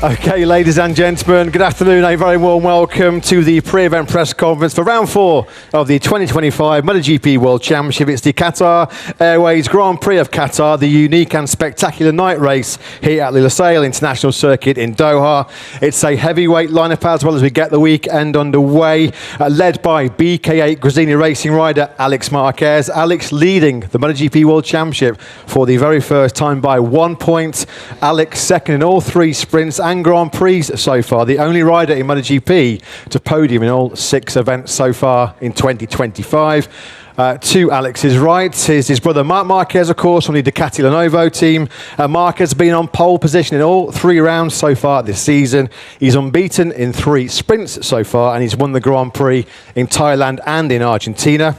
Okay, ladies and gentlemen, good afternoon. A very warm welcome to the pre-event press conference for round 4 of the 2025 MotoGP World Championship. It's the Qatar Airways Grand Prix of Qatar, the unique and spectacular night race here at the Lusail International Circuit in Doha. It's a heavyweight lineup as well as we get the weekend underway, led by BK8 Gresini racing rider Alex Marquez. Alex leading the MotoGP World Championship for the very first time by 1 point. Alex second in all 3 sprints and Grand Prix so far, the only rider in MotoGP to podium in all 6 events so far in 2025. To Alex's right is his brother Marc Marquez, of course, on the Ducati Lenovo team. Marc has been on pole position in all 3 rounds so far this season. He's unbeaten in 3 sprints so far, and he's won the Grand Prix in Thailand and in Argentina.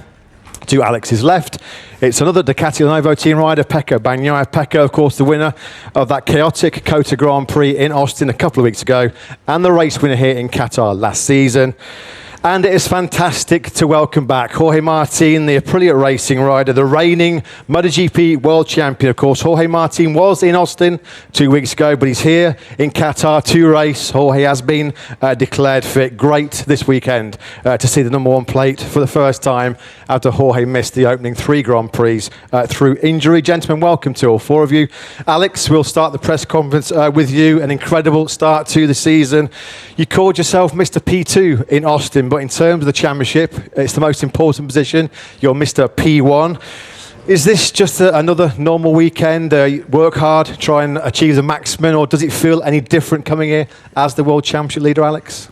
To Alex's left, it's another Ducati Lenovo team rider, Pecco Bagnaia. Pecco, of course, the winner of that chaotic Qatar Grand Prix in Austin a couple of weeks ago, and the race winner here in Qatar last season. And it is fantastic to welcome back Jorge Martin, the Aprilia racing rider, the reigning MotoGP World Champion, of course. Jorge Martin was in Austin 2 weeks ago, but he's here in Qatar to race. Jorge has been declared fit. Great this weekend to see the number 1 plate for the first time after Jorge missed the opening 3 Grand Prix through injury. Gentlemen, welcome to all 4 of you. Alex, we'll start the press conference with you. An incredible start to the season. You called yourself Mr. P2 in Austin, but in terms of the championship, it's the most important position. You're Mr. P1. Is this just another normal weekend? Work hard, try and achieve the maximum, or does it feel any different coming here as the World Championship leader, Alex?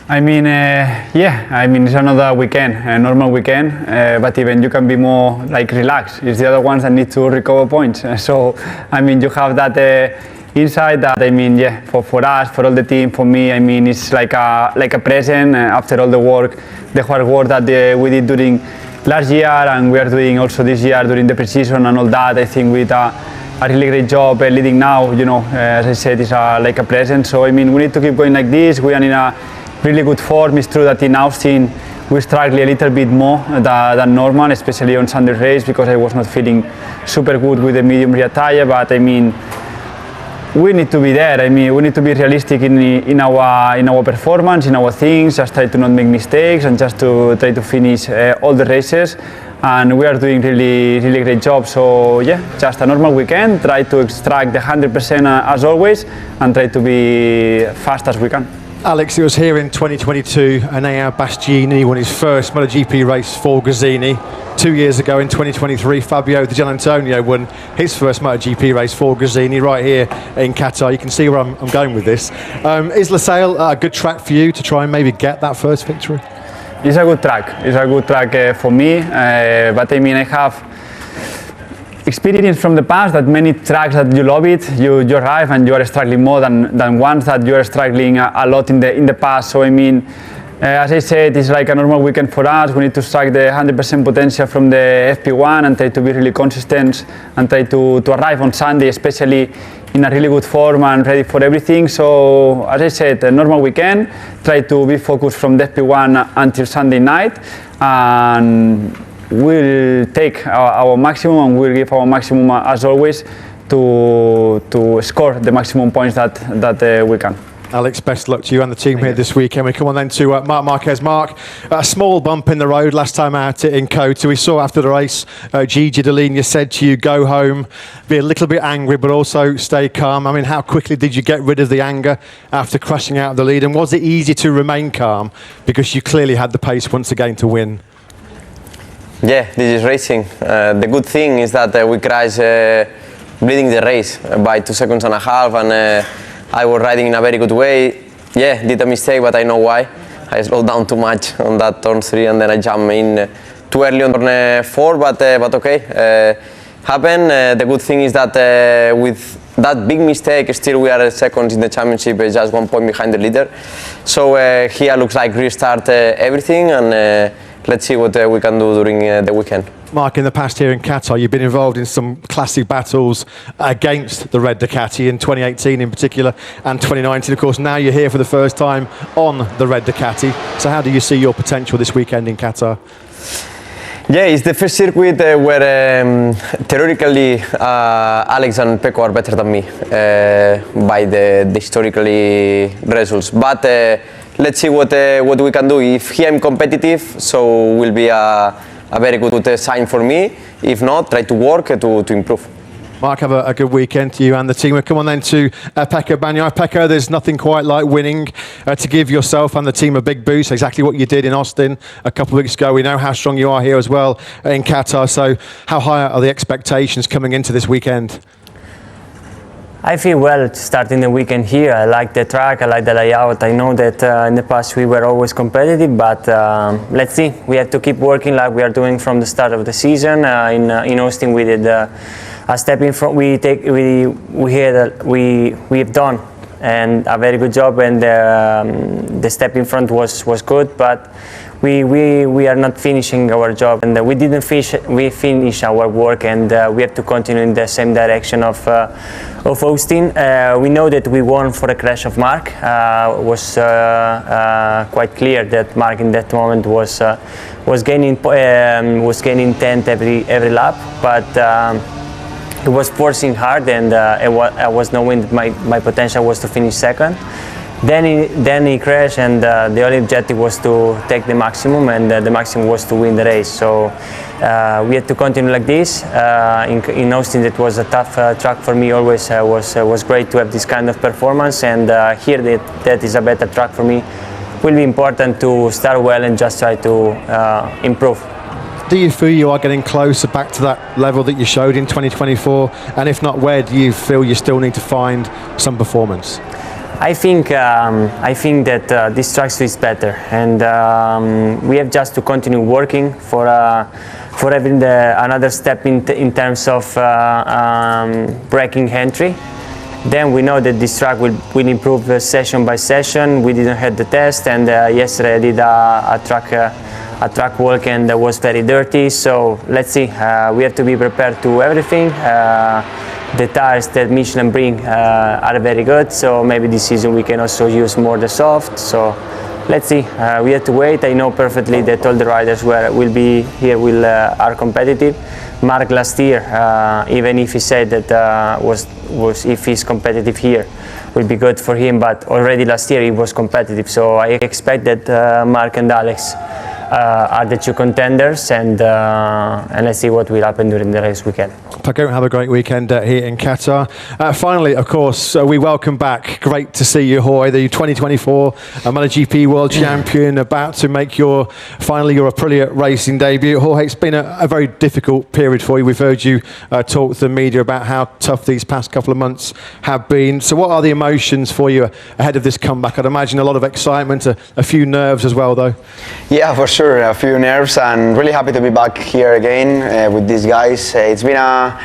I mean, it's another weekend, a normal weekend, but even you can be more like relaxed. It's the other ones that need to recover points. So, I mean, you have that inside that, I mean, for us, for all the team, for me, I mean, it's like a present after all the work, the hard work that we did during last year, and we are doing also this year during the pre-season and all that. I think we did a really great job leading now, you know, as I said, it's like a present. So, I mean, we need to keep going like this. We are in a really good form. It's true that in Austin, we struggled a little bit more than normal, especially on Sunday race, because I was not feeling super good with the medium rear tire, but I mean, we need to be there. I mean, we need to be realistic in our performance, in our things, just try to not make mistakes and just to try to finish all the races. And we are doing really great job. So yeah, just a normal weekend, try to extract the 100% as always and try to be fast as we can. Alex, it was here in 2022, Enea Bastianini won his first MotoGP race for Gresini. 2 years ago in 2023, Fabio Di Gianantonio won his first MotoGP race for Gresini right here in Qatar. You can see where I'm going with this. Is Lusail a good track for you to try and maybe get that first victory? It's a good track. It's a good track for me, but I mean, I have experience from the past that many tracks that you love it, you arrive and you are struggling more than ones that you are struggling a lot in the past. So I mean, as I said, it's like a normal weekend for us. We need to strike the 100% potential from the FP1 and try to be really consistent and try to arrive on Sunday, especially in a really good form and ready for everything. So as I said, a normal weekend, try to be focused from the FP1 until Sunday night, and we'll take our maximum and we'll give our maximum as always to score the maximum points that we can. Alex, best luck to you and the team here this weekend. We come on then to Marc Marquez. Marc, a small bump in the road last time out in Kota. We saw after the race, Gigi Dall'Igna said to you, go home, be a little bit angry, but also stay calm. I mean, how quickly did you get rid of the anger after crashing out of the lead? And was it easy to remain calm because you clearly had the pace once again to win? Yeah, this is racing. The good thing is that we crashed leading the race by 2.5 seconds, and I was riding in a very good way. Yeah, did a mistake, but I know why. I slowed down too much on that turn 3, and then I jumped in too early on turn 4, but okay, happened. The good thing is that with that big mistake, still we are seconds in the championship, just 1 point behind the leader. So here looks like restart everything, and let's see what we can do during the weekend. Marc, in the past here in Qatar, you've been involved in some classic battles against the red Ducati in 2018 in particular and 2019. Of course, now you're here for the first time on the red Ducati. So how do you see your potential this weekend in Qatar? Yeah, it's the first circuit where theoretically Alex and Pecco are better than me by the historically results. But let's see what we can do. If he am competitive, so will be a very good sign for me. If not, try to work to improve. Mark, have a good weekend to you and the team. We'll come on then to Pecco Bagnaia. Pecco, there's nothing quite like winning to give yourself and the team a big boost. Exactly what you did in Austin a couple of weeks ago. We know how strong you are here as well in Qatar. So how high are the expectations coming into this weekend? I feel well starting the weekend here. I like the track, I like the layout. I know that in the past we were always competitive, but let's see. We have to keep working like we are doing from the start of the season. In Austin we did a step in front. We have done and a very good job, and the step in front was good, but we are not finishing our job, and we didn't finish our work, and we have to continue in the same direction of Austin. We know that we won for a crash of Marc. It was quite clear that Marc in that moment was gaining 10th every lap, but he was forcing hard, and I was knowing that my potential was to finish second. Then he crashed, and the only objective was to take the maximum, and the maximum was to win the race. So we had to continue like this. In Austin, it was a tough track for me. Always was great to have this kind of performance, and here that is a better track for me. It will be important to start well and just try to improve. Do you feel you are getting closer back to that level that you showed in 2024? And if not, where do you feel you still need to find some performance? I think that this track is better, and we have just to continue working for having another step in terms of braking entry. Then we know that this track will improve session by session. We didn't have the test, and yesterday I did a track walk, and that was very dirty. So let's see. We have to be prepared to everything. The tires that Michelin bring are very good, so maybe this season we can also use more the soft. So let's see. We have to wait. I know perfectly that all the riders will be here are competitive. Marc last year, even if he said that if he's competitive here, will be good for him. But already last year he was competitive. So I expect that Marc and Alex are the two contenders, and let's see what will happen during the race weekend. Pecco, have a great weekend here in Qatar. Finally, of course, we welcome back. Great to see you, Jorge, the 2024 MotoGP World Champion, about to make your Aprilia racing debut. Jorge, it's been a very difficult period for you. We've heard you talk to the media about how tough these past couple of months have been. So what are the emotions for you ahead of this comeback? I'd imagine a lot of excitement, a few nerves as well, though. Yeah, for sure, a few nerves, and really happy to be back here again with these guys. It's been a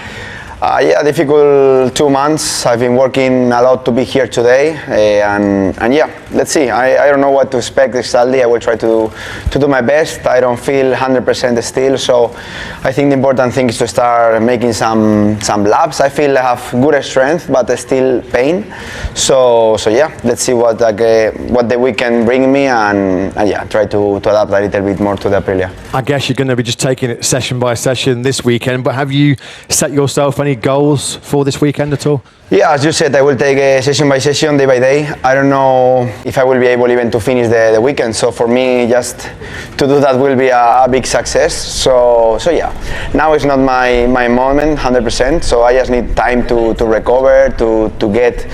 difficult 2 months. I've been working a lot to be here today, and yeah, let's see. I don't know what to expect exactly. I will try to do my best. I don't feel 100% still, so I think the important thing is to start making some laps. I feel I have good strength, but still pain. So yeah, let's see what the weekend bring me, and yeah, try to adapt a little bit more to the Aprilia. I guess you're going to be just taking it session by session this weekend, but have you set yourself any goals for this weekend at all? Yeah, as you said, I will take it session by session, day by day. I don't know if I will be able even to finish the weekend, so for me just to do that will be a big success. So yeah, now is not my moment 100%, so I just need time to recover, to get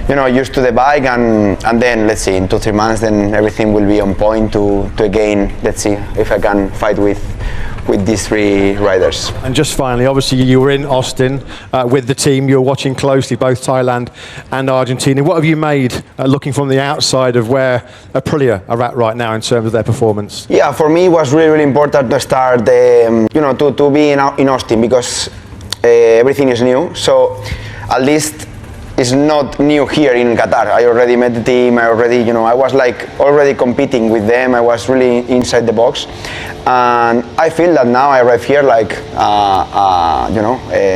used to the bike, and then let's see, in 2-3 months then everything will be on point to again, let's see if I can fight with these 3 riders. And just finally, obviously you were in Austin with the team. You were watching closely both Thailand and Argentina. What have you made looking from the outside of where Aprilia are at right now in terms of their performance? Yeah, for me it was really important to start to be in Austin, because everything is new. So at least it's not new here in Qatar. I already met the team. I was already competing with them. I was really inside the box, and I feel that now I arrive here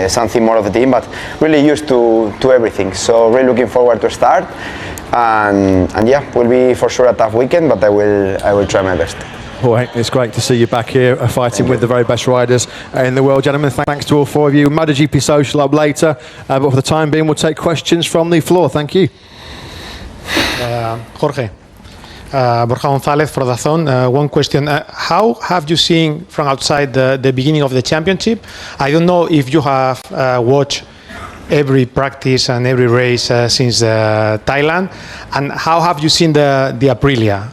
something more of the team, but really used to everything. So really looking forward to start, and yeah, will be for sure a tough weekend, but I will try my best. Jorge, it's great to see you back here fighting with the very best riders in the world. Gentlemen, thanks to all four of you. MotoGP Social up later, but for the time being, we'll take questions from the floor. Thank you. Jorge, Borja Gonzalez for DAZN. One question. How have you seen from outside the beginning of the championship? I don't know if you have watched every practice and every race since Thailand. And how have you seen the Aprilia?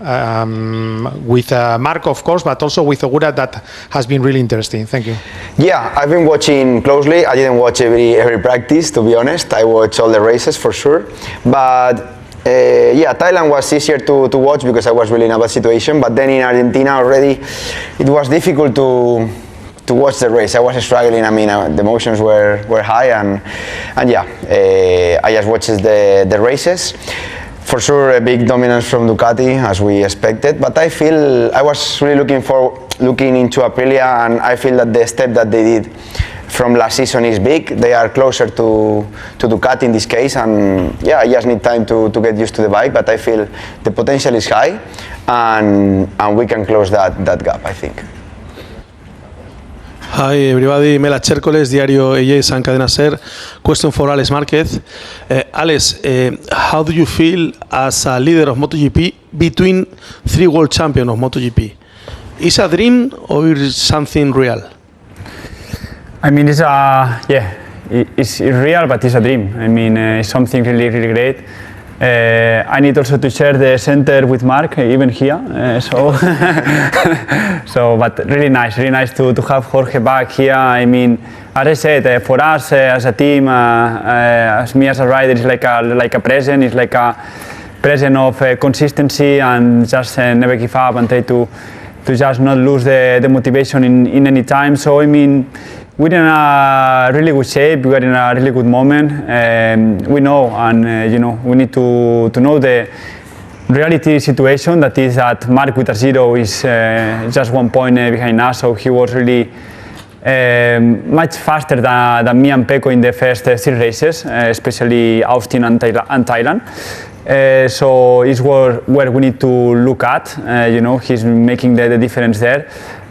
With Marc, of course, but also with Ogura, that has been really interesting. Thank you. Yeah, I've been watching closely. I didn't watch every practice, to be honest. I watched all the races for sure. But yeah, Thailand was easier to watch because I was really in a bad situation. But then in Argentina already, it was difficult to watch the race. I was struggling. I mean, the emotions were high, and yeah, I just watched the races. For sure, a big dominance from Ducati, as we expected. But I feel I was really looking into Aprilia, and I feel that the step that they did from last season is big. They are closer to Ducati in this case, and yeah, I just need time to get used to the bike. But I feel the potential is high, and we can close that gap, I think. Hi everybody, Mela Chércoles, Diario ES and Cadena SER. Question for Alex Marquez. Alex, how do you feel as a leader of MotoGP between three world champions of MotoGP? Is it a dream or is it something real? I mean, it's real, but it's a dream. I mean, it's something really, really great. I need also to share the center with Marc, even here. But really nice to have Jorge back here. I mean, as I said, for us as a team, as me as a rider, it's like a present. It's like a present of consistency and just never give up and try to just not lose the motivation in any time. So I mean, we're in a really good shape. We're in a really good moment. We know, and you know, we need to know the reality situation. That is that Marc with a 0 is just 1 point behind us. So he was really much faster than me and Pecco in the first 3 races, especially Austin and Thailand. So it's where we need to look at. You know, he's making the difference there.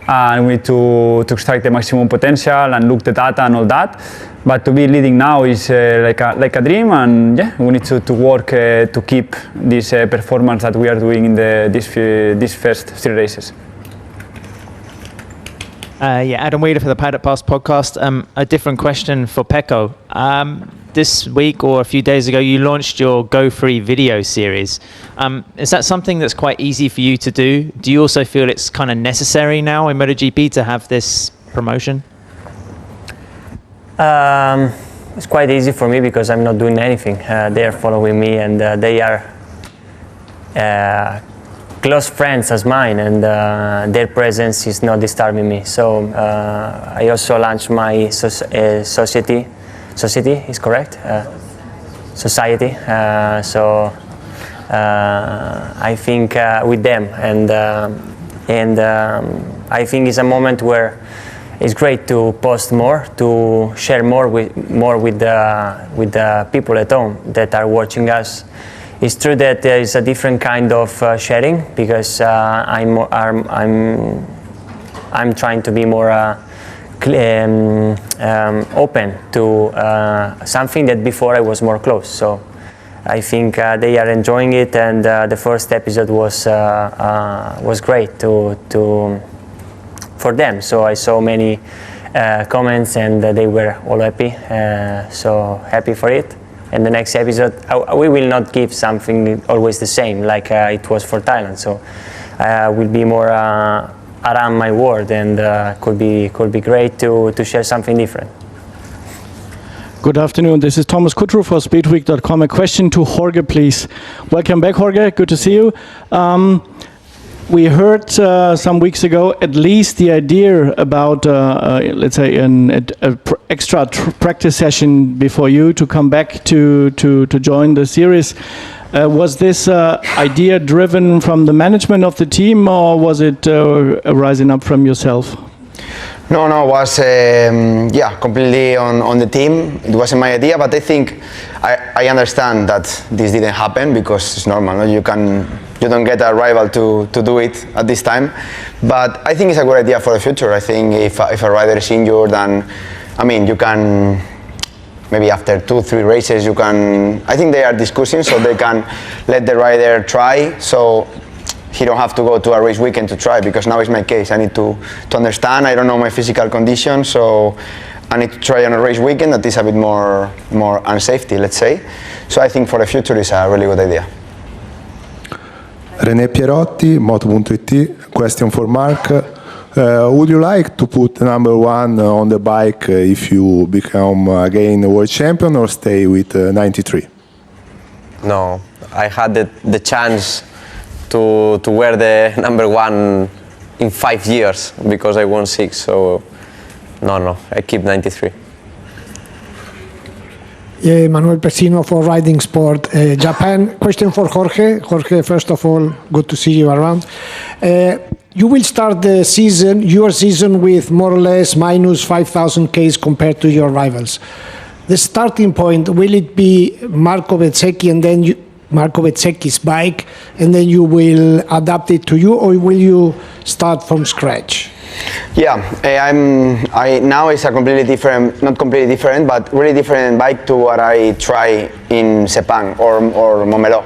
And we need to extract the maximum potential and look the data and all that. But to be leading now is like a dream, and yeah, we need to work to keep this performance that we are doing in these first 3 races. Yeah, Adam Wheeler for the Paddock Pass podcast. A different question for Pecco. This week or a few days ago, you launched your Go Free video series. Is that something that's quite easy for you to do? Do you also feel it's kind of necessary now in MotoGP to have this promotion? It's quite easy for me because I'm not doing anything. They are following me, and they are close friends as mine, and their presence is not disturbing me. So I also launched my society is correct? Society. So I think with them, and I think it's a moment where it's great to post more, to share more with the people at home that are watching us. It's true that there is a different kind of sharing because I'm trying to be more open to something that before I was more close. So I think they are enjoying it, and the first episode was great for them. So I saw many comments, and they were all happy. So happy for it. And the next episode, we will not give something always the same like it was for Thailand. So will be more around my world, and could be great to share something different. Good afternoon, this is Thomas Kutru for Speedweek.com. A question to Jorge, please. Welcome back, Jorge, good to see you. We heard some weeks ago at least the idea about, let's say, an extra practice session before you to come back to join the series. Was this idea driven from the management of the team, or was it rising up from yourself? No, it was completely on the team. It wasn't my idea, but I think I understand that this didn't happen because it's normal. No? You can you don't get a rival to do it at this time. But I think it's a good idea for the future. I think if a rider is injured, and I mean, you can maybe after 2-3 races you can. I think they are discussing, so they can let the rider try. So he don't have to go to a race weekend to try, because now it's my case. I need to understand. I don't know my physical condition, so I need to try on a race weekend that is a bit more unsafety, let's say. So I think for the future it's a really good idea. René Pierotti, Moto.it. Question for Marc. Would you like to put number 1 on the bike if you become again world champion, or stay with 93? No, I had the chance to wear the number 1 in 5 years because I won 6. So no, I keep 93. Yeah, Manuel Pesino for Riding Sport Japan. Question for Jorge. Jorge, first of all, good to see you around. You will start the season, your season, with more or less minus 5,000 Ks compared to your rivals. The starting point, will it be Marco Bezzecchi and then Marco Bezzecchi's bike, and then you will adapt it to you, or will you start from scratch? Yeah, now it's a completely different, not completely different, but really different bike to what I try in Sepang or Montmeló.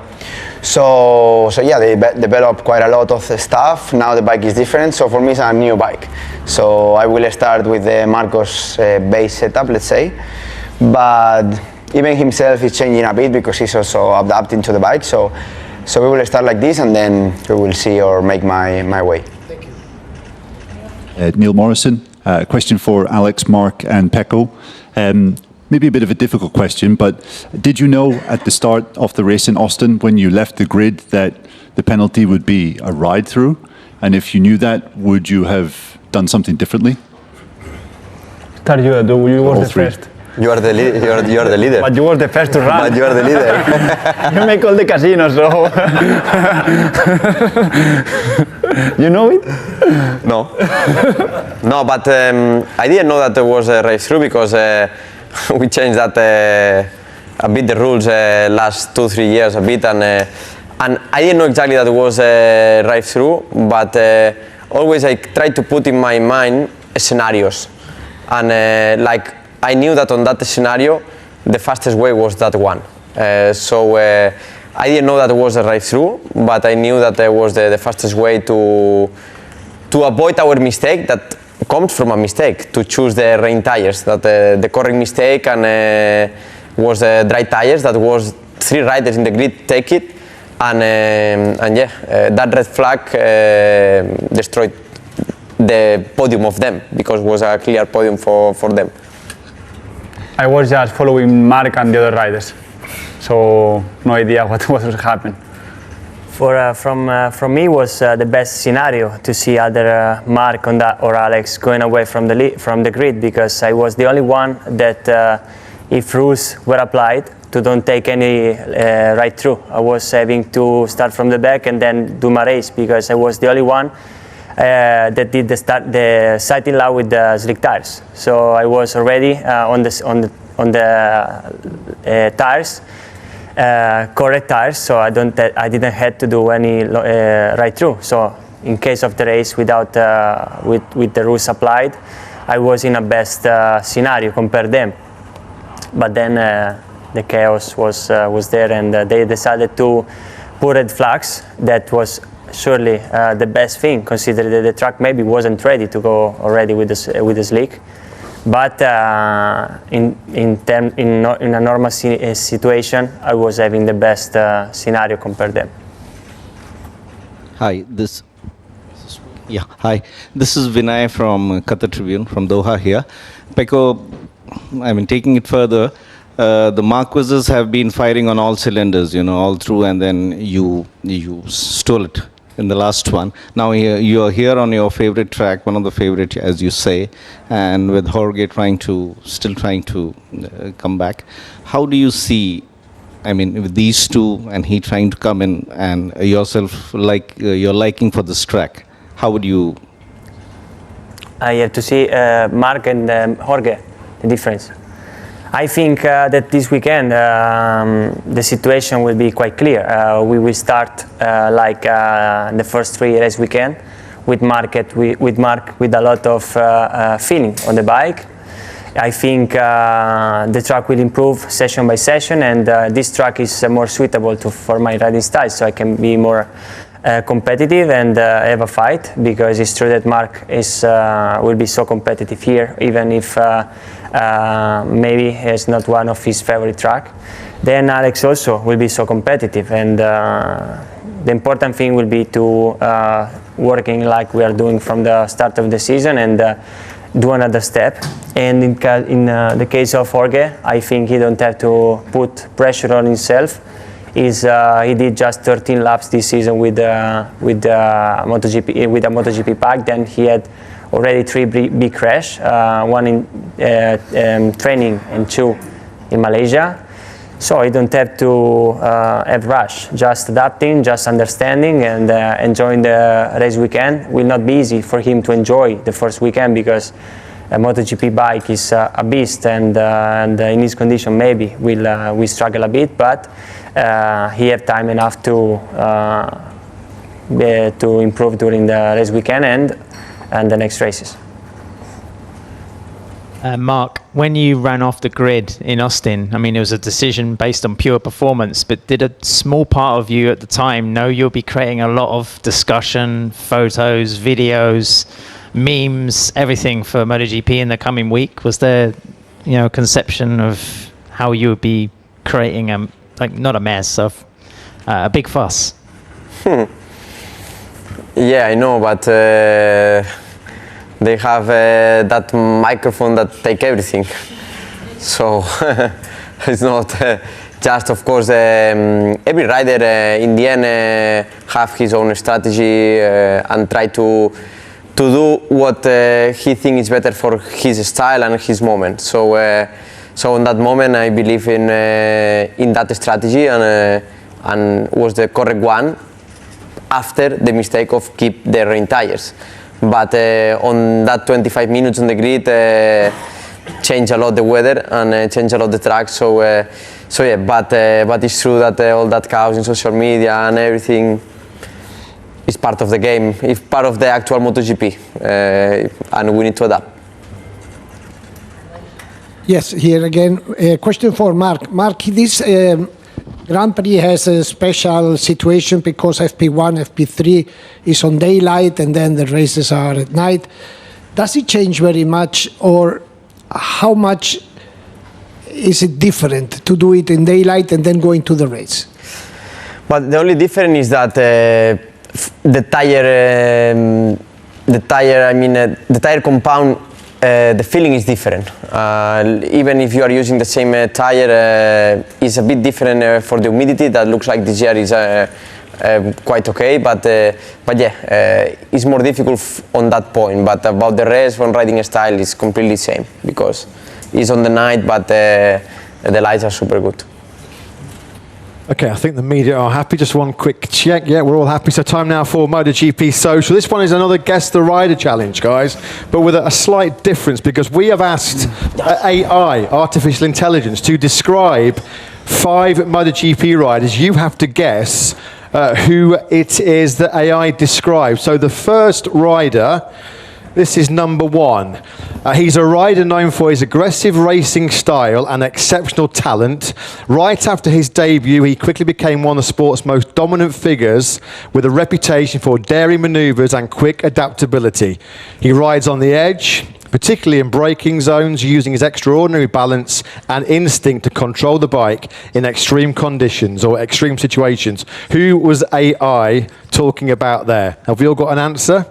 So yeah, they developed quite a lot of stuff. Now the bike is different, so for me it's a new bike. So I will start with the Marcos base setup, let's say, but even himself is changing a bit because he's also adapting to the bike. So we will start like this, and then we will see or make my way. Thank you. Neil Morrison, question for Alex, Marc and Pecco. Maybe a bit of a difficult question, but did you know at the start of the race in Austin when you left the grid that the penalty would be a ride-through? And if you knew that, would you have done something differently? You were the first. You are the leader. But you were the first to run. But you are the leader. You make all the casinos, so... You know it? No. No, but I didn't know that there was a race-through because we changed that a bit, the rules last 2-3 years a bit, and I didn't know exactly that it was a drive-through, but always I tried to put in my mind scenarios, and like I knew that on that scenario the fastest way was that one, so I didn't know that it was a drive-through, but I knew that it was the fastest way to avoid our mistake that comes from a mistake, to choose the rain tires, that the correct mistake, and was dry tires, that was 3 riders in the grid take it, and yeah, that red flag destroyed the podium of them, because it was a clear podium for them. I was just following Marc and the other riders, so no idea what was happening. From me was the best scenario to see either Marc or Alex going away from the grid, because I was the only one that if rules were applied to don't take any right through. I was having to start from the back and then do my race, because I was the only one that did the sighting law with the slick tires. So I was already on the tires. Correct tires, so I didn't have to do any right through. So in case of the race without with the rules applied, I was in a best scenario compared to them. But then the chaos was there, and they decided to put red flags. That was surely the best thing, considering that the track maybe wasn't ready to go already with the slick. But in a normal situation, I was having the best scenario compared to them. Hi, this is Vinay from Qatar Tribune, from Doha here. Pecco, I mean, taking it further, the Marquezes have been firing on all cylinders, all through, and then you stole it in the last one. Now you are here on your favorite track, one of the favorite, as you say, and with Jorge still trying to come back. How do you see, I mean, with these two and he trying to come in, and yourself, like your liking for this track, how would you? I have to see Marc and Jorge, the difference. I think that this weekend the situation will be quite clear. We will start like the first 3 race weekend with Marc with a lot of feeling on the bike. I think the track will improve session by session, and this track is more suitable for my riding style, so I can be more competitive and have a fight, because it's true that Marc will be so competitive here, even if maybe it's not one of his favorite track. Then Alex also will be so competitive, and the important thing will be to working like we are doing from the start of the season and do another step. And in the case of Jorge, I think he don't have to put pressure on himself. He did just 13 laps this season with MotoGP pack. Then he had already 3 big crash, 1 in training and 2 in Malaysia. So he don't have to have rush, just adapting, just understanding, and enjoying the race weekend. Will not be easy for him to enjoy the first weekend, because a MotoGP bike is a beast, and in his condition maybe we struggle a bit, but he have time enough to improve during the race weekend and the next races. Marc, when you ran off the grid in Austin, I mean, it was a decision based on pure performance, but did a small part of you at the time know you'll be creating a lot of discussion, photos, videos, memes, everything for MotoGP in the coming week? Was there, conception of how you would be creating not a mess, of a big fuss? Yeah, I know, but they have that microphone that take everything. So it's not just, of course, every rider in the end have his own strategy and try to do what he thinks is better for his style and his moment. So in that moment, I believe in that strategy, and was the correct one after the mistake of keep the rain tires. But on that 25 minutes on the grid, changed a lot the weather and changed a lot the track. So yeah, but it's true that all that chaos in social media and everything is part of the game. It's part of the actual MotoGP, and we need to adapt. Yes, here again, a question for Marc. Marc, this Grand Prix has a special situation because FP1, FP3 is on daylight and then the races are at night. Does it change very much, or how much is it different to do it in daylight and then go into the race? But the only difference is that the tire compound, the feeling is different. Even if you are using the same tire, it's a bit different for the humidity. That looks like this year is quite okay, but yeah, it's more difficult on that point. But about the rest, when riding style is completely same, because it's on the night, but the lights are super good. Okay, I think the media are happy. Just one quick check. Yeah, we're all happy. So time now for MotoGP Social. This one is another Guess the Rider challenge, guys, but with a slight difference, because we have asked AI, artificial intelligence, to describe 5 MotoGP riders. You have to guess who it is that AI describes. So the first rider, this is number 1. He's a rider known for his aggressive racing style and exceptional talent. Right after his debut, he quickly became one of the sport's most dominant figures, with a reputation for daring maneuvers and quick adaptability. He rides on the edge, particularly in braking zones, using his extraordinary balance and instinct to control the bike in extreme conditions or extreme situations. Who was AI talking about there? Have we all got an answer?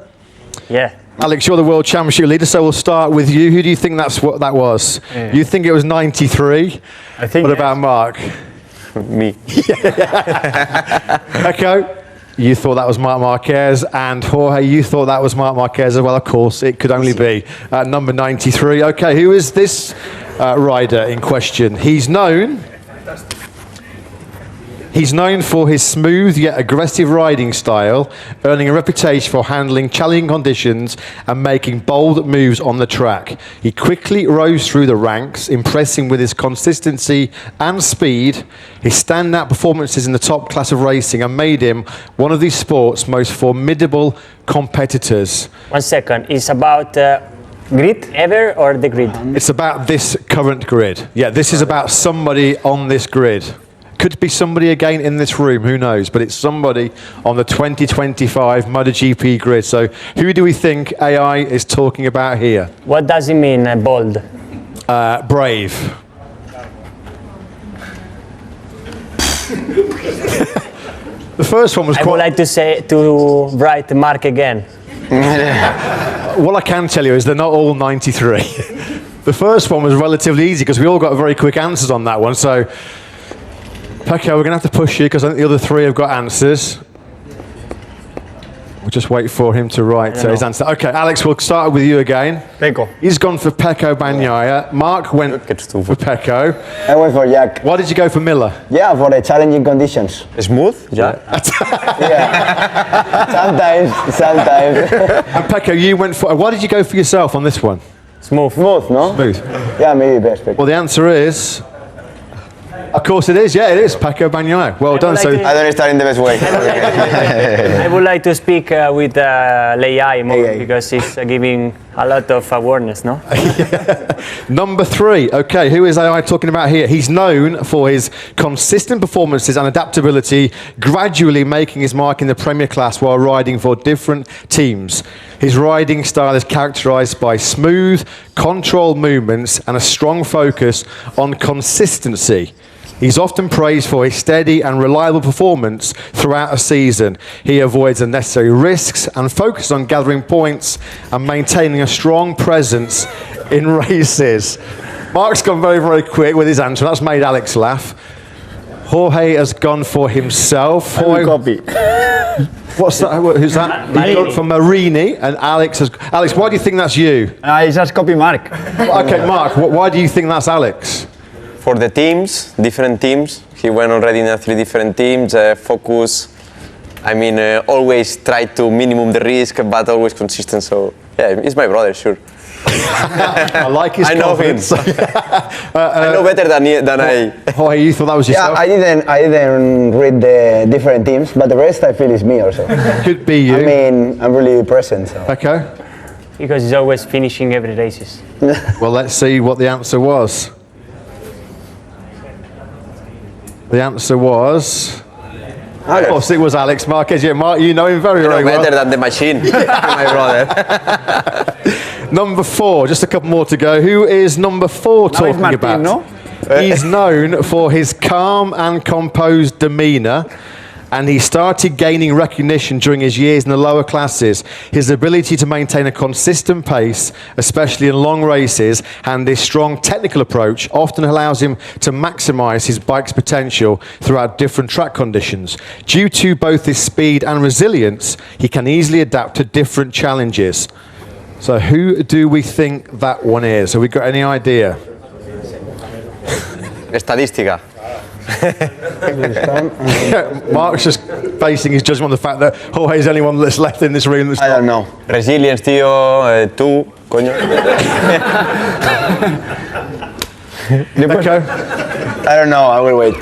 Yeah. Alex, you're the World Championship leader, so we'll start with you. Who do you think that's what that was? Yeah. You think it was 93? I think. What about Marc? Me. Pecco, you thought that was Marc Marquez, and Jorge, you thought that was Marc Marquez as well. Of course, it could only be number 93. Okay, who is this rider in question? He's known He's known for his smooth yet aggressive riding style, earning a reputation for handling challenging conditions and making bold moves on the track. He quickly rose through the ranks, impressing with his consistency and speed. His standout performances in the top class of racing and made him one of the sport's most formidable competitors. 1 second. It's about grid ever or the grid? It's about this current grid. Yeah, this is about somebody on this grid. Could be somebody again in this room, who knows, but it's somebody on the 2025 MotoGP grid. So who do we think AI is talking about here? What does it mean, bold? Brave. The first one was I quite... would like to write Mark again. What I can tell you is they're not all 93. The first one was relatively easy because we all got very quick answers on that one. So, Pecco, we're going to have to push you because I think the other three have got answers. We'll just wait for him to write his answer. Okay, Alex, we'll start with you again. Pecco. He's gone for Pecco Bagnaia. Mark went for Pecco. I went for Jack. Why did you go for Miller? Yeah, for the challenging conditions. Smooth? Yeah. Sometimes. And Pecco, you went for... Why did you go for yourself on this one? Smooth, no? Smooth. Yeah, maybe best. Well, the answer is... Of course it is, yeah, it is Pecco Bagnaia. Well done. So I don't start in the best way. I would like to speak with AI more because it's giving a lot of awareness, no? Number 3, okay, who is AI talking about here? He's known for his consistent performances and adaptability, gradually making his mark in the Premier class while riding for different teams. His riding style is characterized by smooth, controlled movements and a strong focus on consistency. He's often praised for his steady and reliable performance throughout a season. He avoids unnecessary risks and focuses on gathering points and maintaining a strong presence in races. Mark's gone very, very quick with his answer. That's made Alex laugh. Jorge has gone for himself. I will copy. What's that? Who's that? He's gone for Marini, and Alex has... Alex, why do you think that's you? I just copy Mark. Okay, Mark, why do you think that's Alex? For the teams, different teams. He went already in 3 different teams. Focus. I mean, always try to minimum the risk, but always consistent. So yeah, he's my brother, sure. I like his confidence. I know better than I. Oh, you thought that was yourself? Yeah, I didn't read the different teams, but the rest I feel is me also. Could be you. I mean, I'm really present. So. Okay. Because he's always finishing every races. Well, let's see what the answer was. The answer was... Of course, it was Alex Marquez. Yeah, Mark, you know him very, very well. Better than the machine, my brother. Number 4, just a couple more to go. Who is number 4 talking Martin, about? No? He's known for his calm and composed demeanour, and he started gaining recognition during his years in the lower classes. His ability to maintain a consistent pace, especially in long races, and his strong technical approach often allows him to maximise his bike's potential throughout different track conditions. Due to both his speed and resilience, he can easily adapt to different challenges. So who do we think that one is? Have we got any idea? Estadística. Mark's just basing his judgment on the fact that Jorge's the only one that's left in this room. I don't know. Resilience, tío. Tú, coño. Pecco? I don't know. I will wait.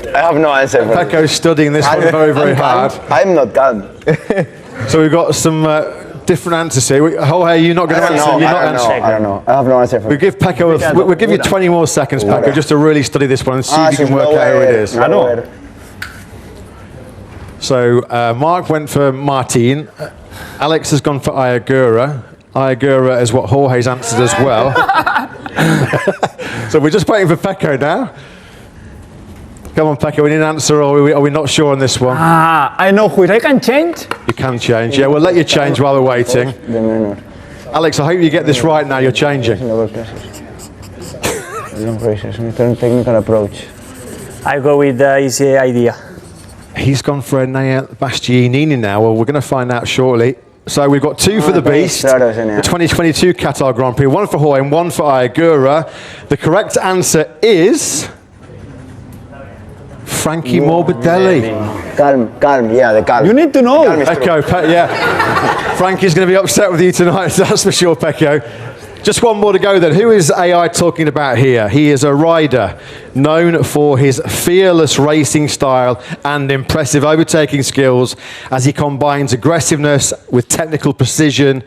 I have no answer for Pecco's studying this one very, very hard. I'm not calm. So we've got some different answers here. Jorge, you're not going to answer. I don't know. I have no answer for We'll give Pecco. We'll give you 20 more seconds, Pecco, just to really study this one and see if you can work out who it is. I know. So Mark went for Martin. Alex has gone for Ayagura. Ayagura is what Jorge's answered as well. So we're just waiting for Pecco now. Come on, Pecco, we need an answer, or are we not sure on this one? I know who I can change. You can change, yeah. We'll let you change while we're waiting. Alex, I hope you get this right now. You're changing. Long races, technical approach. I go with the easy idea. He's gone for Enea Bastianini now. Well, we're going to find out shortly. So we've got 2 for the Beast, the 2022 Qatar Grand Prix, 1 for Jorge and 1 for Ayagura. The correct answer is Frankie Morbidelli. Calm, yeah, the calm. You need to know. Pecco, yeah. Frankie's going to be upset with you tonight, that's for sure, Pecco. Just one more to go then. Who is AI talking about here? He is a rider known for his fearless racing style and impressive overtaking skills as he combines aggressiveness with technical precision.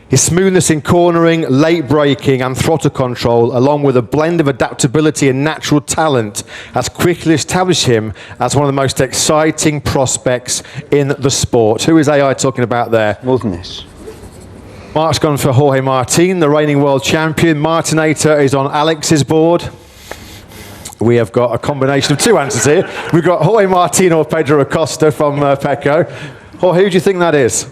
His smoothness in cornering, late braking and throttle control, along with a blend of adaptability and natural talent, has quickly established him as one of the most exciting prospects in the sport. Who is AI talking about there? Smoothness. Mark's gone for Jorge Martin, the reigning world champion. Martinator is on Alex's board. We have got a combination of two answers here. We've got Jorge Martin or Pedro Acosta from Pecco. Jorge, who do you think that is?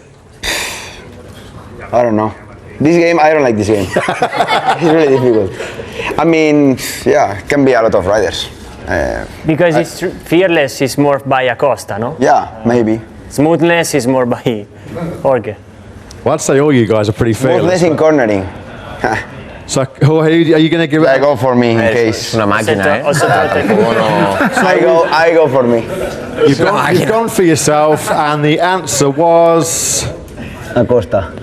I don't know. This game, I don't like this game. It's really difficult. I mean, yeah, it can be a lot of riders. Because it's fearless is more by Acosta, no? Yeah, maybe. Smoothness is more by Jorge. Well, I'd say all you guys are pretty fearless. Smoothness in cornering. So, Jorge, are you going to give it? I go for me in case. Una máquina, I go for me. You've gone for yourself, and the answer was... Acosta.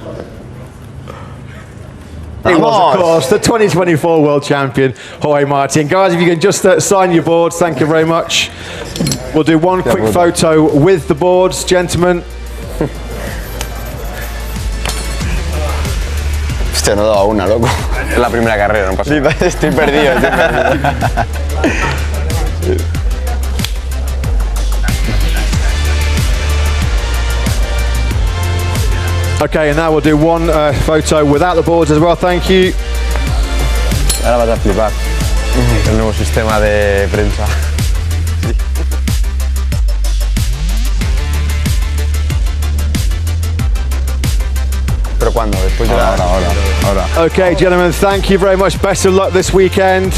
It was, of course, the 2024 world champion, Jorge Martin. Guys, if you can just sign your boards, thank you very much. We'll do one quick photo with the boards, gentlemen. Hostia, no he dado una, loco. Es la primera carrera, no pasa nada. Estoy perdido. Okay, and now we'll do one photo without the boards as well, thank you. Ahora vas a flipar. El nuevo sistema de prensa. ¿Pero cuándo? Después de la... Ahora. Okay, gentlemen, thank you very much. Best of luck this weekend.